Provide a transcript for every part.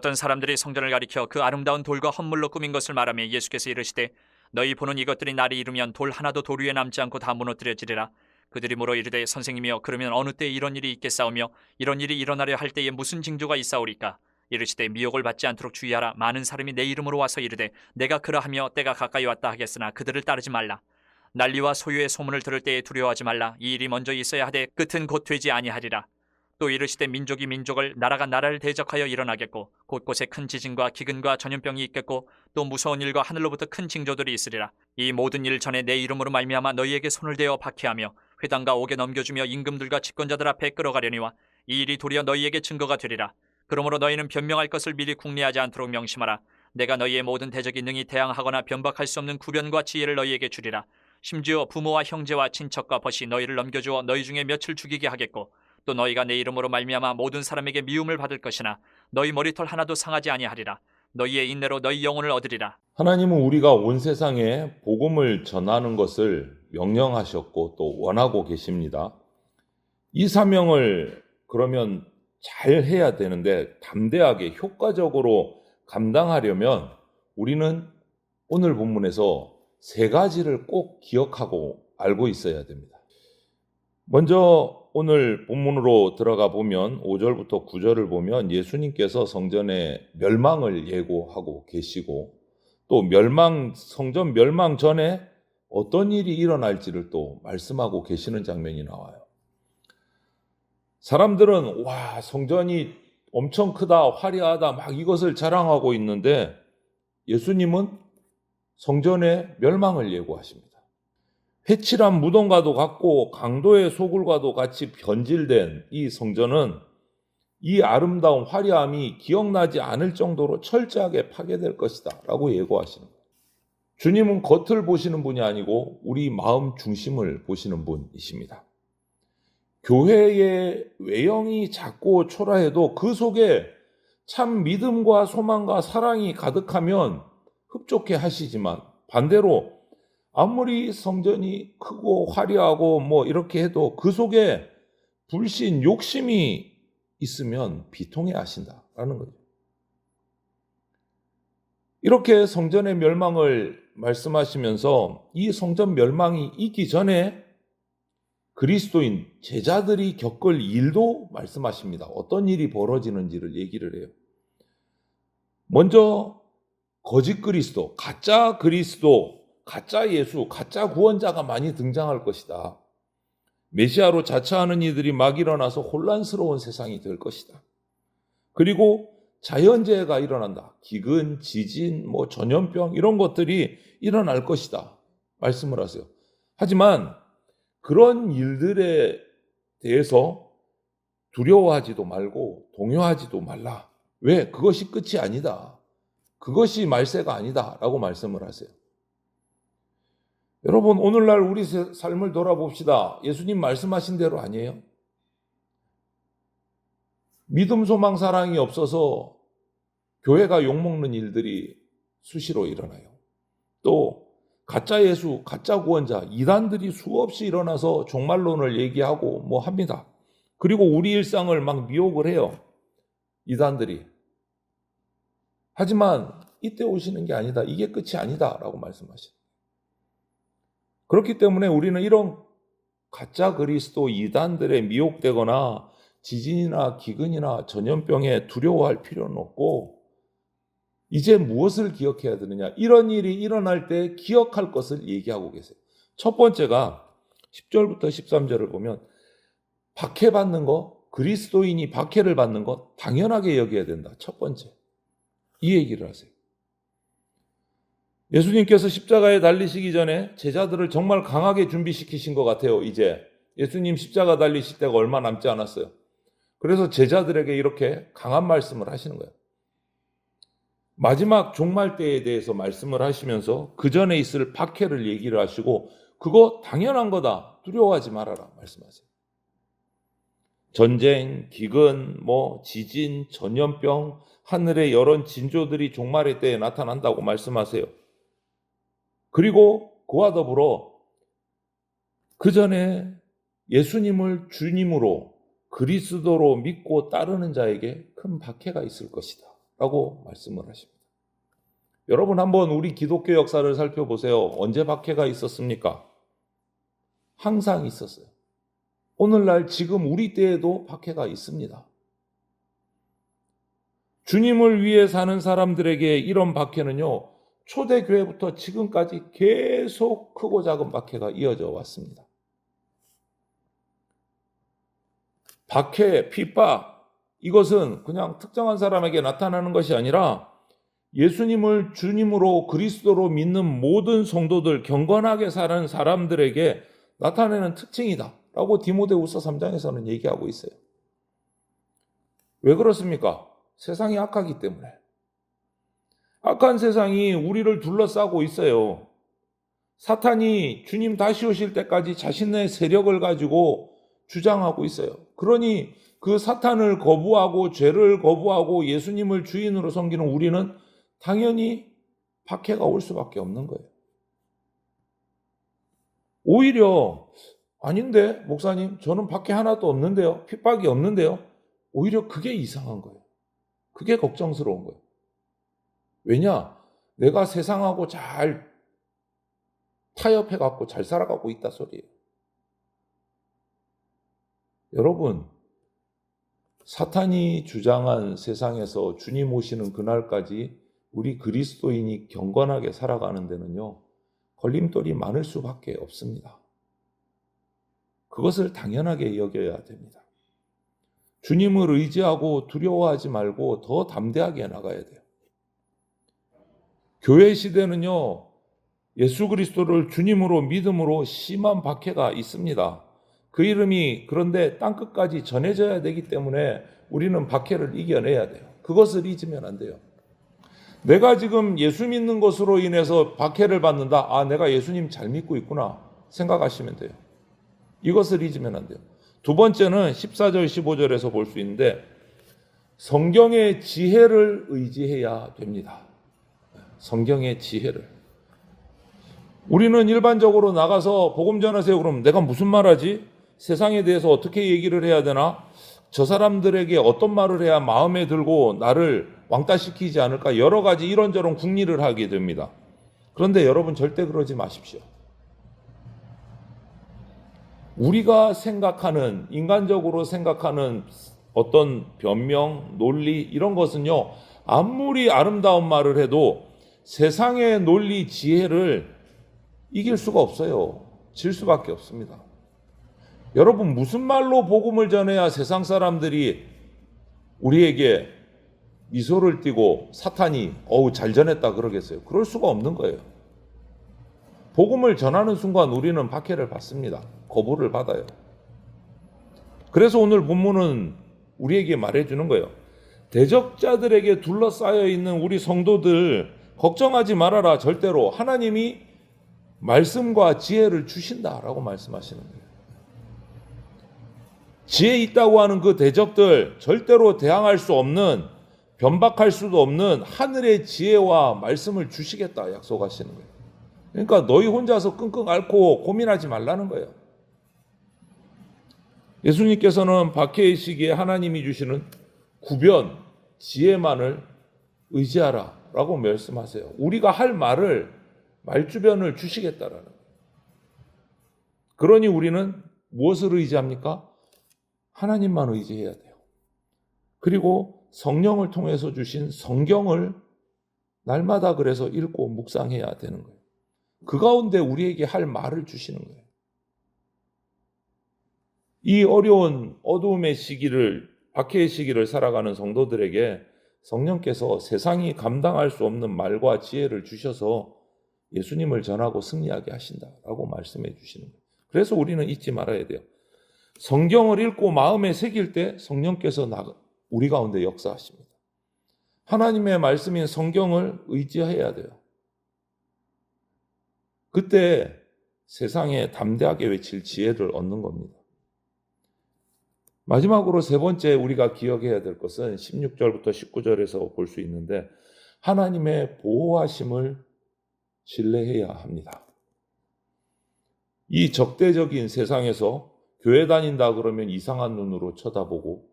어떤 사람들이 성전을 가리켜 그 아름다운 돌과 헌물로 꾸민 것을 말하며 예수께서 이르시되 너희 보는 이것들이 날이 이르면 돌 하나도 돌 위에 남지 않고 다 무너뜨려지리라. 그들이 물어 이르되 선생님이여 그러면 어느 때에 이런 일이 있겠사오며 이런 일이 일어나려 할 때에 무슨 징조가 있사오리까? 이르시되 미혹을 받지 않도록 주의하라. 많은 사람이 내 이름으로 와서 이르되 내가 그러하며 때가 가까이 왔다 하겠으나 그들을 따르지 말라. 난리와 소유의 소문을 들을 때에 두려워하지 말라. 이 일이 먼저 있어야 하되 끝은 곧 되지 아니하리라. 또 이르시되 민족이 민족을 나라가 나라를 대적하여 일어나겠고 곳곳에 큰 지진과 기근과 전염병이 있겠고 또 무서운 일과 하늘로부터 큰 징조들이 있으리라. 이 모든 일 전에 내 이름으로 말미암아 너희에게 손을 대어 박해하며 회당과 옥에 넘겨주며 임금들과 집권자들 앞에 끌어가려니와 이 일이 도리어 너희에게 증거가 되리라. 그러므로 너희는 변명할 것을 미리 궁리하지 않도록 명심하라. 내가 너희의 모든 대적이 능히 대항하거나 변박할 수 없는 구변과 지혜를 너희에게 주리라. 심지어 부모와 형제와 친척과 벗이 너희를 넘겨주어 너희 중에 며칠 죽이게 하겠고 또 너희가 내 이름으로 말미암아 모든 사람에게 미움을 받을 것이나 너희 머리털 하나도 상하지 아니하리라. 너희의 인내로 너희 영혼을 얻으리라. 하나님은 우리가 온 세상에 복음을 전하는 것을 명령하셨고 또 원하고 계십니다. 이 사명을 그러면 잘 해야 되는데 담대하게 효과적으로 감당하려면 우리는 오늘 본문에서 세 가지를 꼭 기억하고 알고 있어야 됩니다. 먼저 오늘 본문으로 들어가 보면 5절부터 9절을 보면 예수님께서 성전의 멸망을 예고하고 계시고 또 성전 멸망 전에 어떤 일이 일어날지를 또 말씀하고 계시는 장면이 나와요. 사람들은 와, 성전이 엄청 크다, 화려하다 막 이것을 자랑하고 있는데 예수님은 성전의 멸망을 예고하십니다. 회칠한 무덤과도 같고 강도의 소굴과도 같이 변질된 이 성전은 이 아름다운 화려함이 기억나지 않을 정도로 철저하게 파괴될 것이다 라고 예고하시는 거예요. 주님은 겉을 보시는 분이 아니고 우리 마음 중심을 보시는 분이십니다. 교회의 외형이 작고 초라해도 그 속에 참 믿음과 소망과 사랑이 가득하면 흡족해 하시지만 반대로 아무리 성전이 크고 화려하고 뭐 이렇게 해도 그 속에 불신, 욕심이 있으면 비통해 하신다라는 거죠. 이렇게 성전의 멸망을 말씀하시면서 이 성전 멸망이 있기 전에 그리스도인 제자들이 겪을 일도 말씀하십니다. 어떤 일이 벌어지는지를 얘기를 해요. 먼저 거짓 그리스도, 가짜 예수, 가짜 구원자가 많이 등장할 것이다. 메시아로 자처하는 이들이 막 일어나서 혼란스러운 세상이 될 것이다. 그리고 자연재해가 일어난다. 기근, 지진, 전염병 이런 것들이 일어날 것이다. 말씀을 하세요. 하지만 그런 일들에 대해서 두려워하지도 말고 동요하지도 말라. 왜? 그것이 끝이 아니다. 그것이 말세가 아니다. 라고 말씀을 하세요. 여러분, 오늘날 우리 삶을 돌아봅시다. 예수님 말씀하신 대로 아니에요? 믿음, 소망, 사랑이 없어서 교회가 욕먹는 일들이 수시로 일어나요. 또 가짜 예수, 가짜 구원자, 이단들이 수없이 일어나서 종말론을 얘기하고 합니다. 그리고 우리 일상을 막 미혹을 해요. 이단들이. 하지만 이때 오시는 게 아니다. 이게 끝이 아니다. 라고 말씀하시죠. 그렇기 때문에 우리는 이런 가짜 그리스도 이단들에 미혹되거나 지진이나 기근이나 전염병에 두려워할 필요는 없고 이제 무엇을 기억해야 되느냐. 이런 일이 일어날 때 기억할 것을 얘기하고 계세요. 첫 번째가 10절부터 13절을 보면 박해받는 거, 그리스도인이 박해를 받는 것 당연하게 여겨야 된다. 첫 번째. 이 얘기를 하세요. 예수님께서 십자가에 달리시기 전에 제자들을 정말 강하게 준비시키신 것 같아요. 이제 예수님 십자가 달리실 때가 얼마 남지 않았어요. 그래서 제자들에게 이렇게 강한 말씀을 하시는 거예요. 마지막 종말 때에 대해서 말씀을 하시면서 그 전에 있을 박해를 얘기를 하시고 그거 당연한 거다. 두려워하지 말아라 말씀하세요. 전쟁, 기근, 지진, 전염병, 하늘의 여러 징조들이 종말의 때에 나타난다고 말씀하세요. 그리고 그와 더불어 그 전에 예수님을 주님으로 그리스도로 믿고 따르는 자에게 큰 박해가 있을 것이다 라고 말씀을 하십니다. 여러분 한번 우리 기독교 역사를 살펴보세요. 언제 박해가 있었습니까? 항상 있었어요. 오늘날 지금 우리 때에도 박해가 있습니다. 주님을 위해 사는 사람들에게 이런 박해는요, 초대교회부터 지금까지 계속 크고 작은 박해가 이어져 왔습니다. 박해, 핍박, 이것은 그냥 특정한 사람에게 나타나는 것이 아니라 예수님을 주님으로 그리스도로 믿는 모든 성도들, 경건하게 사는 사람들에게 나타내는 특징이다 라고 디모데후서 3장에서는 얘기하고 있어요. 왜 그렇습니까? 세상이 악하기 때문에. 악한 세상이 우리를 둘러싸고 있어요. 사탄이 주님 다시 오실 때까지 자신의 세력을 가지고 주장하고 있어요. 그러니 그 사탄을 거부하고 죄를 거부하고 예수님을 주인으로 섬기는 우리는 당연히 박해가 올 수밖에 없는 거예요. 오히려 아닌데 목사님 저는 박해 하나도 없는데요. 핍박이 없는데요. 오히려 그게 이상한 거예요. 그게 걱정스러운 거예요. 왜냐? 내가 세상하고 잘 타협해갖고 잘 살아가고 있다 소리예요. 여러분, 사탄이 주장한 세상에서 주님 오시는 그날까지 우리 그리스도인이 경건하게 살아가는 데는요, 걸림돌이 많을 수밖에 없습니다. 그것을 당연하게 여겨야 됩니다. 주님을 의지하고 두려워하지 말고 더 담대하게 나가야 돼요. 교회 시대는요, 예수 그리스도를 주님으로 믿음으로 심한 박해가 있습니다. 그 이름이 그런데 땅끝까지 전해져야 되기 때문에 우리는 박해를 이겨내야 돼요. 그것을 잊으면 안 돼요. 내가 지금 예수 믿는 것으로 인해서 박해를 받는다. 아, 내가 예수님 잘 믿고 있구나 생각하시면 돼요. 이것을 잊으면 안 돼요. 두 번째는 14절 15절에서 볼 수 있는데 성경의 지혜를 의지해야 됩니다. 성경의 지혜를. 우리는 일반적으로 나가서 복음 전하세요 그러면 내가 무슨 말하지? 세상에 대해서 어떻게 얘기를 해야 되나? 저 사람들에게 어떤 말을 해야 마음에 들고 나를 왕따시키지 않을까? 여러 가지 이런저런 궁리를 하게 됩니다. 그런데 여러분 절대 그러지 마십시오. 우리가 생각하는, 인간적으로 생각하는 어떤 변명, 논리 이런 것은요, 아무리 아름다운 말을 해도 세상의 논리, 지혜를 이길 수가 없어요. 질 수밖에 없습니다. 여러분 무슨 말로 복음을 전해야 세상 사람들이 우리에게 미소를 띠고 사탄이 어우 잘 전했다 그러겠어요? 그럴 수가 없는 거예요. 복음을 전하는 순간 우리는 박해를 받습니다. 거부를 받아요. 그래서 오늘 본문은 우리에게 말해주는 거예요. 대적자들에게 둘러싸여 있는 우리 성도들 걱정하지 말아라. 절대로 하나님이 말씀과 지혜를 주신다라고 말씀하시는 거예요. 지혜 있다고 하는 그 대적들 절대로 대항할 수 없는, 변박할 수도 없는 하늘의 지혜와 말씀을 주시겠다 약속하시는 거예요. 그러니까 너희 혼자서 끙끙 앓고 고민하지 말라는 거예요. 예수님께서는 박해의 시기에 하나님이 주시는 구변, 지혜만을 의지하라 라고 말씀하세요. 우리가 할 말을, 말주변을 주시겠다라는 거예요. 그러니 우리는 무엇을 의지합니까? 하나님만 의지해야 돼요. 그리고 성령을 통해서 주신 성경을 날마다 그래서 읽고 묵상해야 되는 거예요. 그 가운데 우리에게 할 말을 주시는 거예요. 이 어려운 어두움의 시기를, 박해의 시기를 살아가는 성도들에게 성령께서 세상이 감당할 수 없는 말과 지혜를 주셔서 예수님을 전하고 승리하게 하신다라고 말씀해 주시는 거예요. 그래서 우리는 잊지 말아야 돼요. 성경을 읽고 마음에 새길 때 성령께서 우리 가운데 역사하십니다. 하나님의 말씀인 성경을 의지해야 돼요. 그때 세상에 담대하게 외칠 지혜를 얻는 겁니다. 마지막으로 세 번째 우리가 기억해야 될 것은 16절부터 19절에서 볼 수 있는데 하나님의 보호하심을 신뢰해야 합니다. 이 적대적인 세상에서 교회 다닌다 그러면 이상한 눈으로 쳐다보고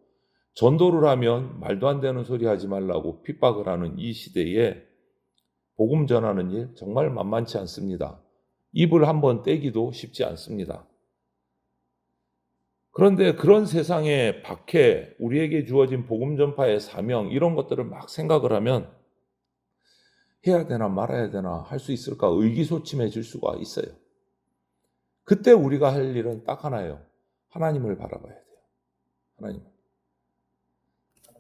전도를 하면 말도 안 되는 소리 하지 말라고 핍박을 하는 이 시대에 복음 전하는 일 정말 만만치 않습니다. 입을 한번 떼기도 쉽지 않습니다. 그런데 그런 세상의 밖에 우리에게 주어진 복음 전파의 사명 이런 것들을 막 생각을 하면 해야 되나 말아야 되나 할 수 있을까 의기소침해질 수가 있어요. 그때 우리가 할 일은 딱 하나예요. 하나님을 바라봐야 돼요. 하나님.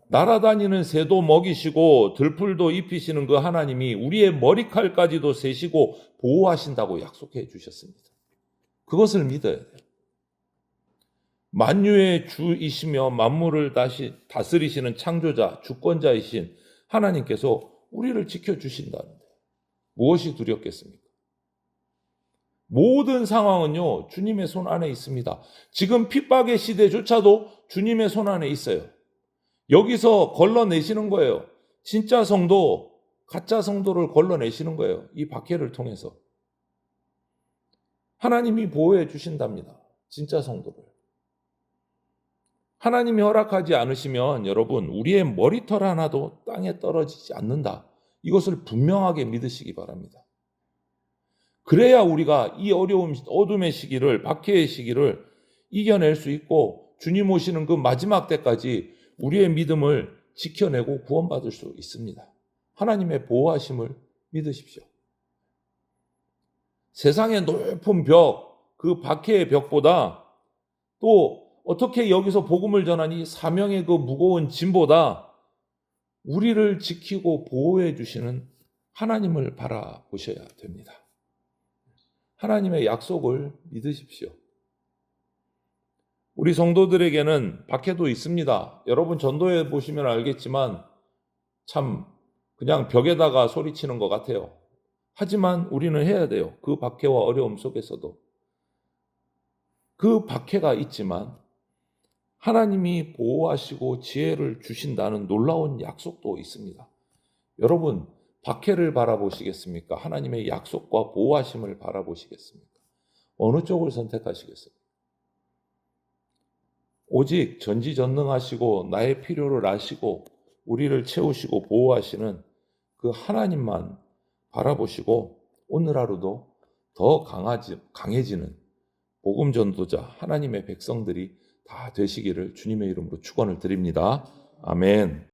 날아다니는 새도 먹이시고 들풀도 입히시는 그 하나님이 우리의 머리칼까지도 세시고 보호하신다고 약속해 주셨습니다. 그것을 믿어야 돼요. 만유의 주이시며 만물을 다스리시는 창조자, 주권자이신 하나님께서 우리를 지켜주신다는데 무엇이 두렵겠습니까? 모든 상황은요, 주님의 손 안에 있습니다. 지금 핍박의 시대조차도 주님의 손 안에 있어요. 여기서 걸러내시는 거예요. 진짜 성도, 가짜 성도를 걸러내시는 거예요. 이 박해를 통해서. 하나님이 보호해 주신답니다. 진짜 성도를. 하나님이 허락하지 않으시면 여러분 우리의 머리털 하나도 땅에 떨어지지 않는다. 이것을 분명하게 믿으시기 바랍니다. 그래야 우리가 이 어려움, 어둠의 시기를, 박해의 시기를 이겨낼 수 있고 주님 오시는 그 마지막 때까지 우리의 믿음을 지켜내고 구원받을 수 있습니다. 하나님의 보호하심을 믿으십시오. 세상의 높은 벽, 그 박해의 벽보다 또 어떻게 여기서 복음을 전하니 사명의 그 무거운 짐보다 우리를 지키고 보호해 주시는 하나님을 바라보셔야 됩니다. 하나님의 약속을 믿으십시오. 우리 성도들에게는 박해도 있습니다. 여러분 전도해 보시면 알겠지만 참 그냥 벽에다가 소리치는 것 같아요. 하지만 우리는 해야 돼요. 그 박해와 어려움 속에서도. 그 박해가 있지만 하나님이 보호하시고 지혜를 주신다는 놀라운 약속도 있습니다. 여러분, 박해를 바라보시겠습니까? 하나님의 약속과 보호하심을 바라보시겠습니까? 어느 쪽을 선택하시겠습니까? 오직 전지전능하시고 나의 필요를 아시고 우리를 채우시고 보호하시는 그 하나님만 바라보시고 오늘 하루도 더 강해지는 복음 전도자 하나님의 백성들이 다 되시기를 주님의 이름으로 축원을 드립니다. 아멘.